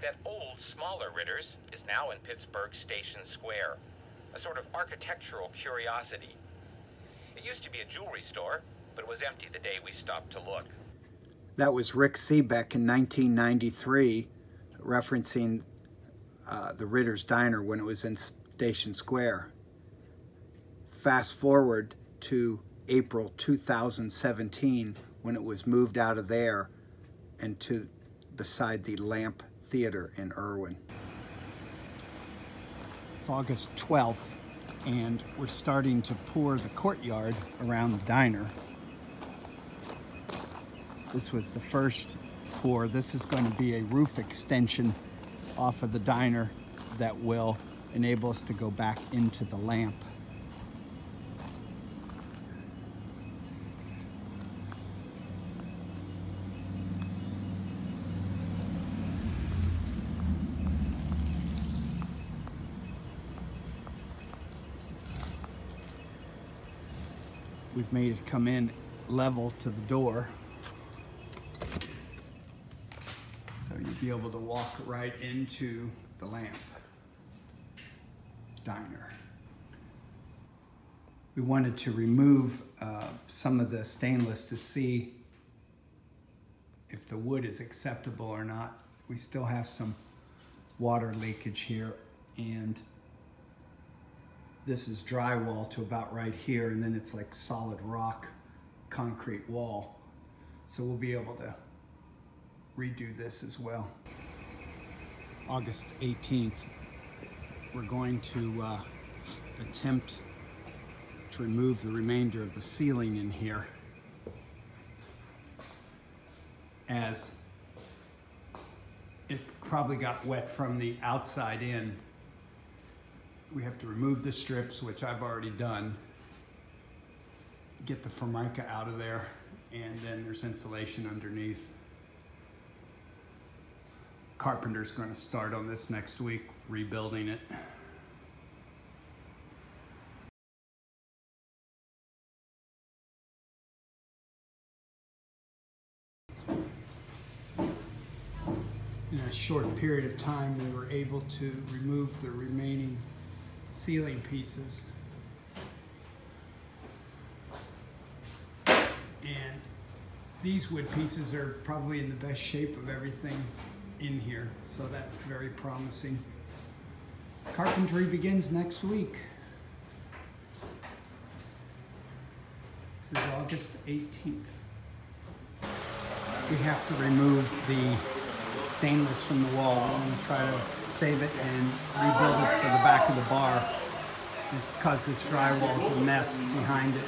That old, smaller Ritter's is now in Pittsburgh Station Square, a sort of architectural curiosity. It used to be a jewelry store, but it was empty the day we stopped to look. That was Rick Seebeck in 1993, referencing the Ritter's Diner when it was in Station Square. Fast forward to April 2017 when it was moved out of there and to beside the Lamp Theater in Irwin. It's August 12th and we're starting to pour the courtyard around the diner. This was the first pour. This is going to be a roof extension off of the diner that will enable us to go back into the Lamp. We've made it come in level to the door, so you'll be able to walk right into the Lamp Diner. We wanted to remove some of the stainless to see if the wood is acceptable or not. We still have some water leakage here, and this is drywall to about right here, and then it's like solid rock concrete wall. So we'll be able to redo this as well. August 18th, we're going to attempt to remove the remainder of the ceiling in here, as it probably got wet from the outside in. We have to remove the strips, which I've already done, get the Formica out of there, and then there's insulation underneath. Carpenter's going to start on this next week, rebuilding it. In a short period of time, we were able to remove the remaining ceiling pieces, and these wood pieces are probably in the best shape of everything in here, so that's very promising. Carpentry begins next week. This is August 18th. We have to remove the stainless from the wall. We're going to try to save it and rebuild it for the back of the bar. It's because this drywall is a mess behind it.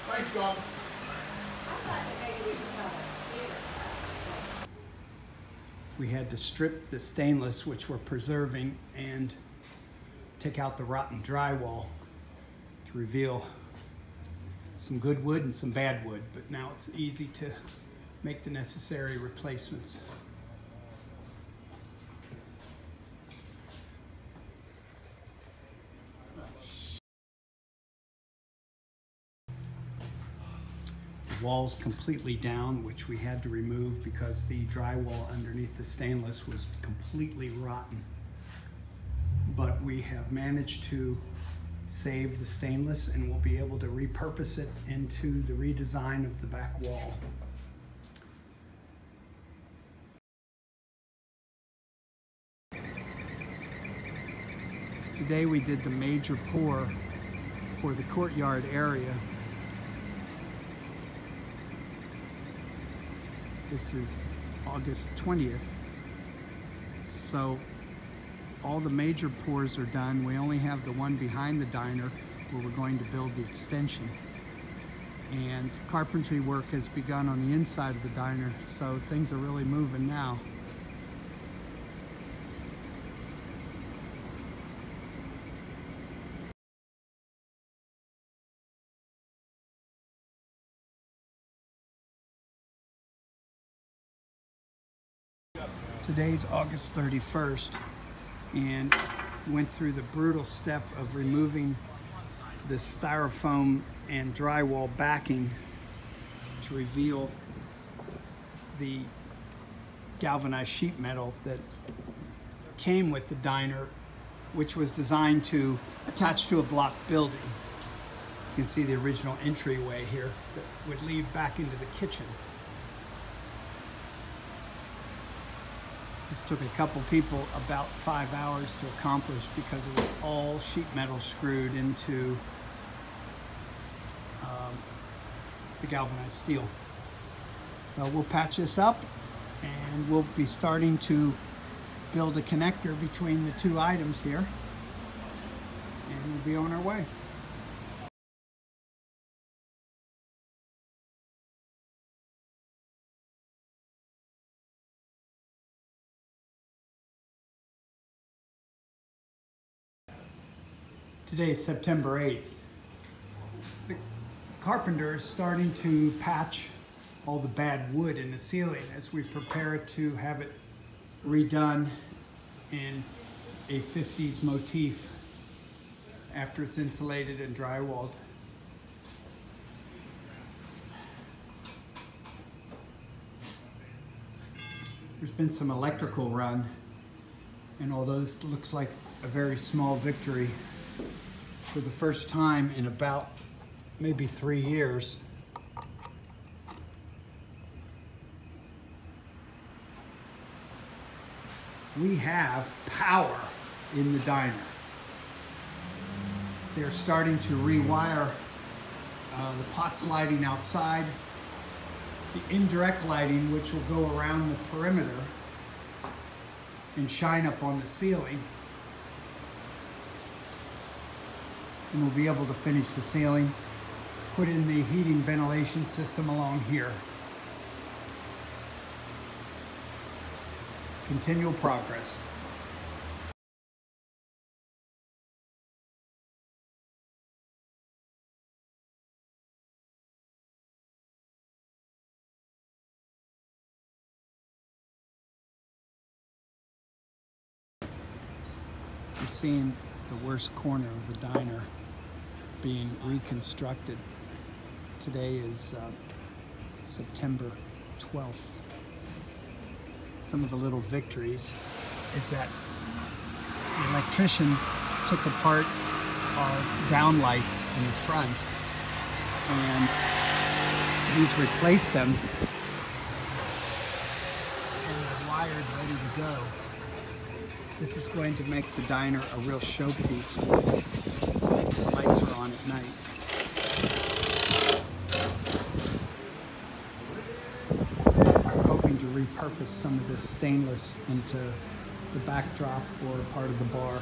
Thanks, John. We had to strip the stainless, which we're preserving, and take out the rotten drywall to reveal some good wood and some bad wood, but now it's easy to make the necessary replacements. The wall's completely down, which we had to remove because the drywall underneath the stainless was completely rotten. But we have managed to save the stainless, and we'll be able to repurpose it into the redesign of the back wall. Today we did the major pour for the courtyard area. This is August 20th, so all the major pours are done. We only have the one behind the diner where we're going to build the extension. And carpentry work has begun on the inside of the diner, so things are really moving now. Today's August 31st, and went through the brutal step of removing the styrofoam and drywall backing to reveal the galvanized sheet metal that came with the diner, which was designed to attach to a block building. You can see the original entryway here that would lead back into the kitchen. This took a couple people about 5 hours to accomplish because it was all sheet metal screwed into the galvanized steel. So we'll patch this up and we'll be starting to build a connector between the two items here, and we'll be on our way. Today is September 8th. The carpenter is starting to patch all the bad wood in the ceiling as we prepare to have it redone in a 50s motif after it's insulated and drywalled. There's been some electrical run, and although this looks like a very small victory, for the first time in about maybe 3 years, we have power in the diner. They're starting to rewire the POTS lighting outside, the indirect lighting, which will go around the perimeter and shine up on the ceiling. And we'll be able to finish the ceiling, put in the heating ventilation system along here. Continual progress. I'm seeing the worst corner of the diner being reconstructed. Today is September 12th. Some of the little victories is that the electrician took apart our downlights in the front and he's replaced them and they're wired, ready to go. This is going to make the diner a real showpiece when the lights are on at night. We're hoping to repurpose some of this stainless into the backdrop or part of the bar.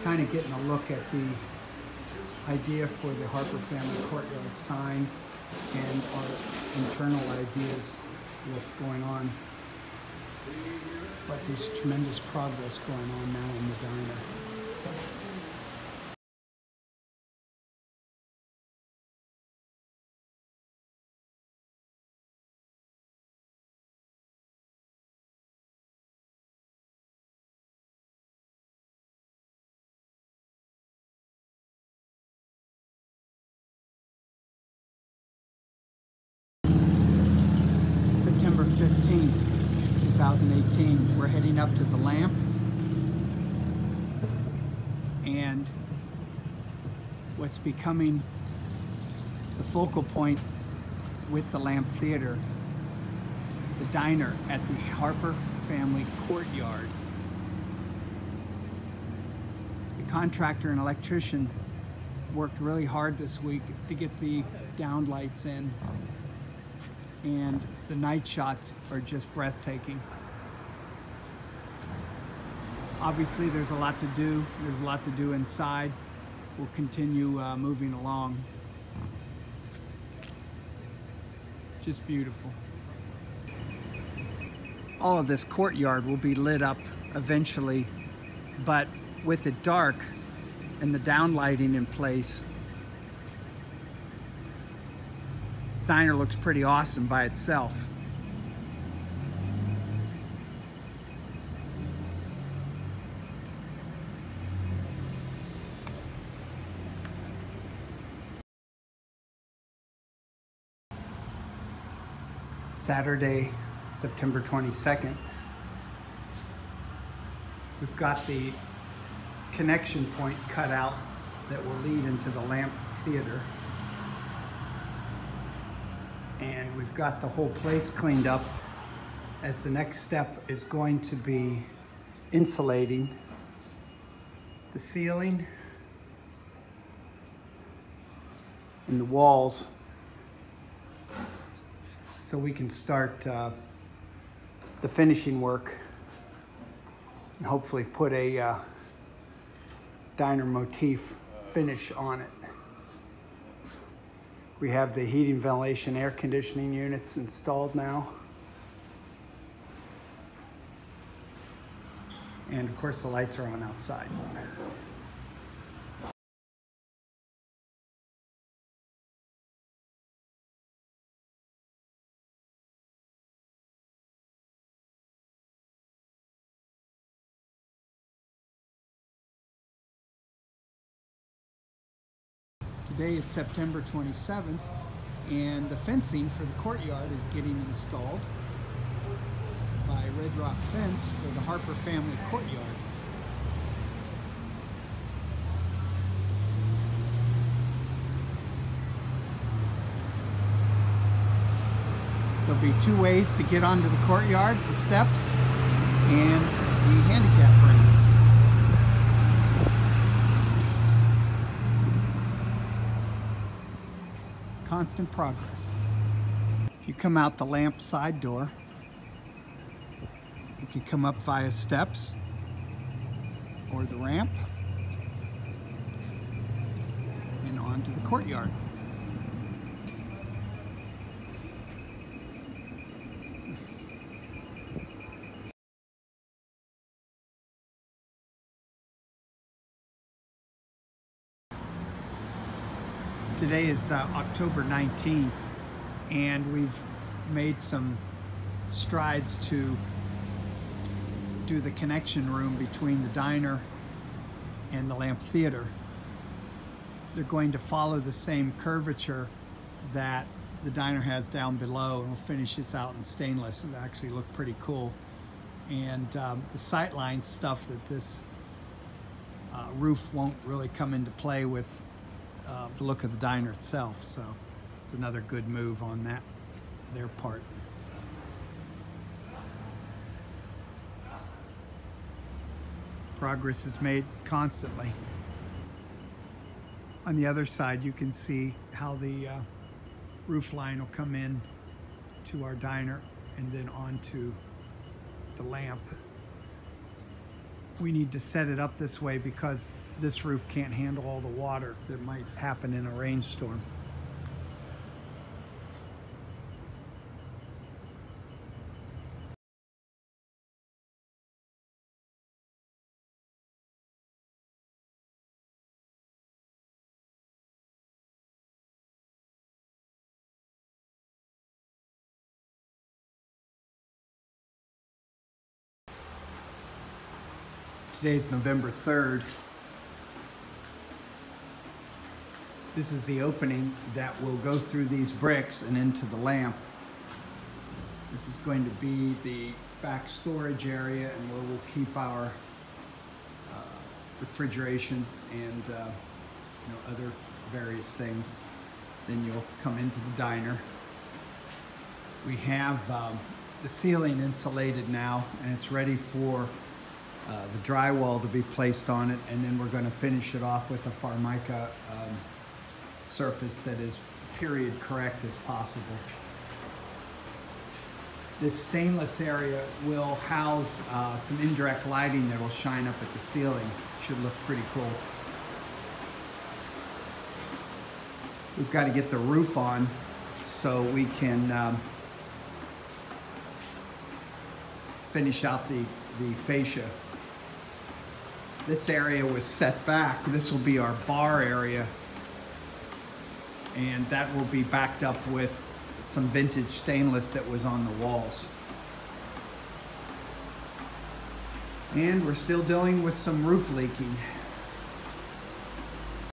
Kind of getting a look at the idea for the Harper Family Courtyard sign and our internal ideas of what's going on. But there's tremendous progress going on now in the diner. September 15th. 2018, we're heading up to the lamp and what's becoming the focal point with the Lamp Theater, the diner at the Harper Family Courtyard. The contractor and electrician worked really hard this week to get the downlights in, and the night shots are just breathtaking. Obviously, there's a lot to do. There's a lot to do inside. We'll continue moving along. Just beautiful. All of this courtyard will be lit up eventually, but with it dark and the downlighting in place, the diner looks pretty awesome by itself. Saturday, September 22nd. We've got the connection point cut out that will lead into the lamp theater. And we've got the whole place cleaned up, as the next step is going to be insulating the ceiling and the walls so we can start the finishing work and hopefully put a diner motif finish on it. We have the heating, ventilation, air conditioning units installed now. And of course the lights are on outside. Today is September 27th, and the fencing for the courtyard is getting installed by Red Rock Fence for the Harper family courtyard. There'll be two ways to get onto the courtyard: the steps and the handicap ramp. Constant progress. If you come out the lamp side door, you can come up via steps or the ramp and onto the courtyard. Today is October 19th, and we've made some strides to do the connection room between the diner and the lamp theater. They're going to follow the same curvature that the diner has down below, and we'll finish this out in stainless. It'll actually look pretty cool. And the sightline stuff that this roof won't really come into play with the look of the diner itself, so it's another good move on their part. Progress is made constantly. On the other side, you can see how the roof line will come in to our diner and then onto the lamp. We need to set it up this way because this roof can't handle all the water that might happen in a rainstorm. Today is November 3rd. This is the opening that will go through these bricks and into the lamp. This is going to be the back storage area, and where we'll keep our refrigeration and other various things. Then you'll come into the diner. We have the ceiling insulated now, and it's ready for the drywall to be placed on it, and then we're going to finish it off with a Formica surface that is period correct as possible. This stainless area will house some indirect lighting that will shine up at the ceiling. Should look pretty cool. We've got to get the roof on so we can finish out the fascia. This area was set back. This will be our bar area, and that will be backed up with some vintage stainless that was on the walls. And we're still dealing with some roof leaking.